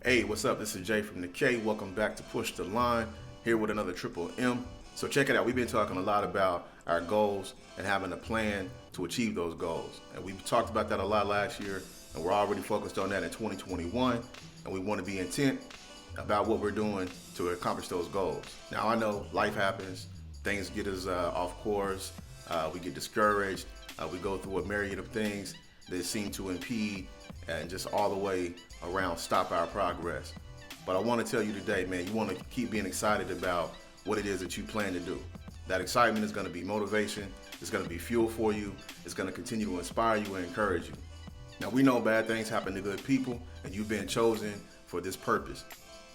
Hey, what's up? This is Jay from the K. Welcome back to Push the Line, here with another Triple M. So check it out. We've been talking a lot about our goals and having a plan to achieve those goals. And we talked about that a lot last year, and we're already focused on that in 2021. And we want to be intent about what we're doing to accomplish those goals. Now, I know life happens. Things get us off course. We get discouraged. We go through a myriad of things that seem to impede and just all the way around stop our progress. But I want to tell you today, man, you want to keep being excited about what it is that you plan to do. That excitement is going to be motivation. It's going to be fuel for you. It's going to continue to inspire you and encourage you. Now, we know bad things happen to good people, and you've been chosen for this purpose.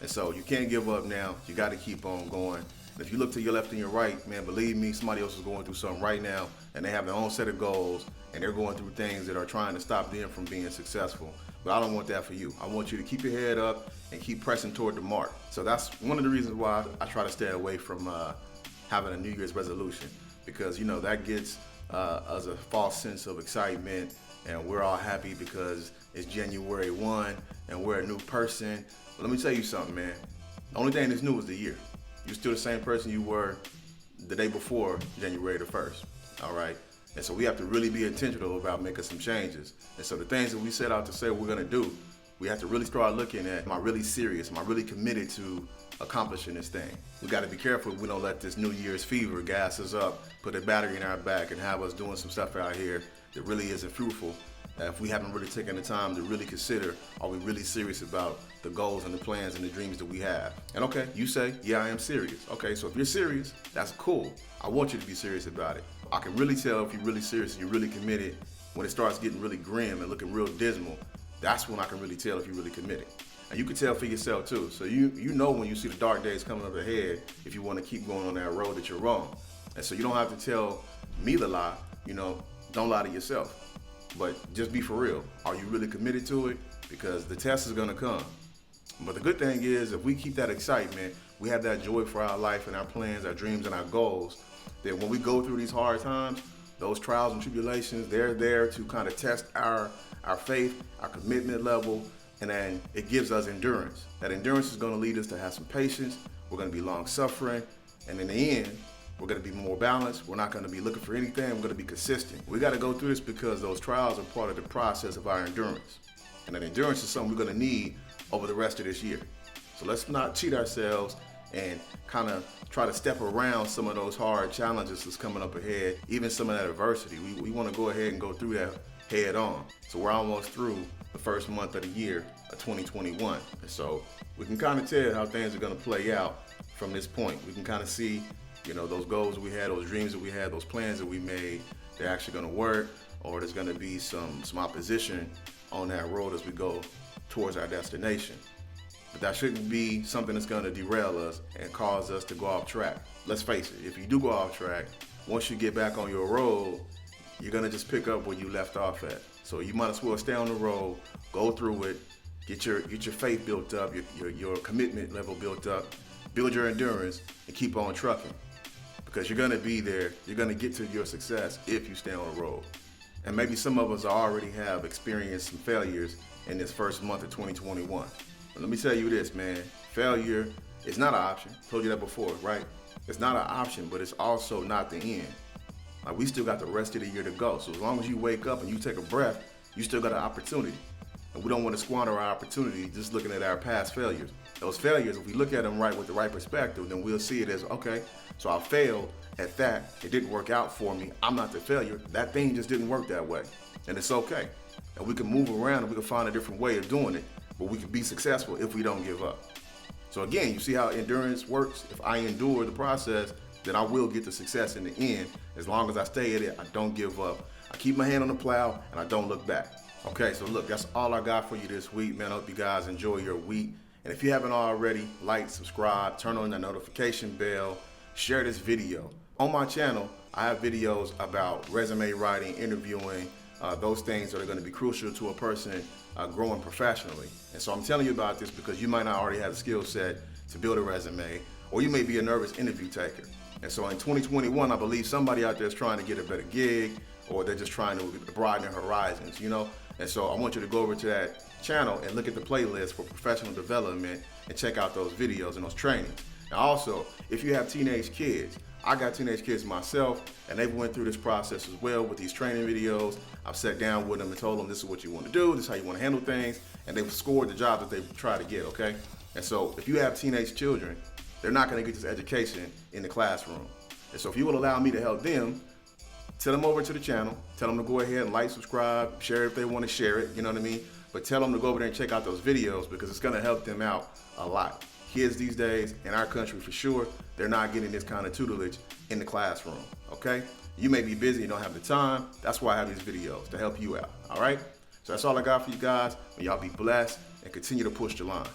And so you can't give up now. You got to keep on going. And if you look to your left and your right, man, believe me, somebody else is going through something right now, and they have their own set of goals, and they're going through things that are trying to stop them from being successful. But I don't want that for you. I want you to keep your head up and keep pressing toward the mark. So that's one of the reasons why I try to stay away from having a New Year's resolution, because, you know, that gets us a false sense of excitement, and we're all happy because it's January 1 and we're a new person. But let me tell you something, man. The only thing that's new is the year. You're still the same person you were the day before January the 1st, all right? And so we have to really be intentional about making some changes. And so the things that we set out to say we're gonna do, we have to really start looking at, am I really serious? Am I really committed to accomplishing this thing? We gotta be careful we don't let this New Year's fever gas us up, put a battery in our back, and have us doing some stuff out here that really isn't fruitful. If we haven't really taken the time to really consider, are we really serious about the goals and the plans and the dreams that we have? And okay, you say, yeah, I am serious. Okay, so if you're serious, that's cool. I want you to be serious about it. I can really tell if you're really serious and you're really committed when it starts getting really grim and looking real dismal. That's when I can really tell if you're really committed. And you can tell for yourself too. So you know when you see the dark days coming up ahead, if you want to keep going on that road, that you're wrong. And so you don't have to tell me the lie, don't lie to yourself. But just be for real. Are you really committed to it? Because the test is gonna come. But the good thing is, if we keep that excitement, we have that joy for our life and our plans, our dreams and our goals, that when we go through these hard times, those trials and tribulations, they're there to kind of test our faith, our commitment level, and then it gives us endurance. That endurance is gonna lead us to have some patience. We're gonna be long suffering, and in the end, we're gonna be more balanced. We're not gonna be looking for anything. We're gonna be consistent. We gotta go through this because those trials are part of the process of our endurance. And that endurance is something we're gonna need over the rest of this year. So let's not cheat ourselves and kind of try to step around some of those hard challenges that's coming up ahead, even some of that adversity. We wanna go ahead and go through that head on. So we're almost through the first month of the year of 2021. And so we can kind of tell how things are gonna play out from this point. We can kind of see those goals we had, those dreams that we had, those plans that we made, they're actually gonna work, or there's gonna be some opposition on that road as we go towards our destination. But that shouldn't be something that's gonna derail us and cause us to go off track. Let's face it, if you do go off track, once you get back on your road, you're gonna just pick up where you left off at. So you might as well stay on the road, go through it, get your faith built up, your commitment level built up, build your endurance, and keep on trucking. Because you're gonna be there, you're gonna get to your success if you stay on the road. And maybe some of us already have experienced some failures in this first month of 2021. But let me tell you this, man, failure is not an option. Told you that before, right? It's not an option, but it's also not the end. Like, we still got the rest of the year to go. So as long as you wake up and you take a breath, you still got an opportunity. And we don't want to squander our opportunity just looking at our past failures. Those failures, if we look at them right with the right perspective, then we'll see it as, okay, so I failed at that. It didn't work out for me. I'm not the failure. That thing just didn't work that way. And it's okay. And we can move around and we can find a different way of doing it, but we can be successful if we don't give up. So again, you see how endurance works? If I endure the process, then I will get the success in the end. As long as I stay at it, I don't give up. I keep my hand on the plow and I don't look back. Okay, so look, that's all I got for you this week, man. I hope you guys enjoy your week. And if you haven't already, like, subscribe, turn on the notification bell, share this video. On my channel, I have videos about resume writing, interviewing, those things that are gonna be crucial to a person growing professionally. And so I'm telling you about this because you might not already have the skill set to build a resume, or you may be a nervous interview taker. And so in 2021, I believe somebody out there is trying to get a better gig, or they're just trying to broaden their horizons. And so I want you to go over to that channel and look at the playlist for professional development and check out those videos and those trainings. Now also, if you have teenage kids, I got teenage kids myself, and they've went through this process as well with these training videos. I've sat down with them and told them this is what you want to do, this is how you want to handle things, and they've scored the job that they try to get, okay? And so if you have teenage children, they're not going to get this education in the classroom. And so if you will allow me to help them, tell them over to the channel, tell them to go ahead and like, subscribe, share if they want to share it, you know what I mean? But tell them to go over there and check out those videos because it's going to help them out a lot. Kids these days, in our country for sure, they're not getting this kind of tutelage in the classroom, okay? You may be busy, you don't have the time. That's why I have these videos, to help you out, all right? So that's all I got for you guys. Y'all be blessed and continue to push the line.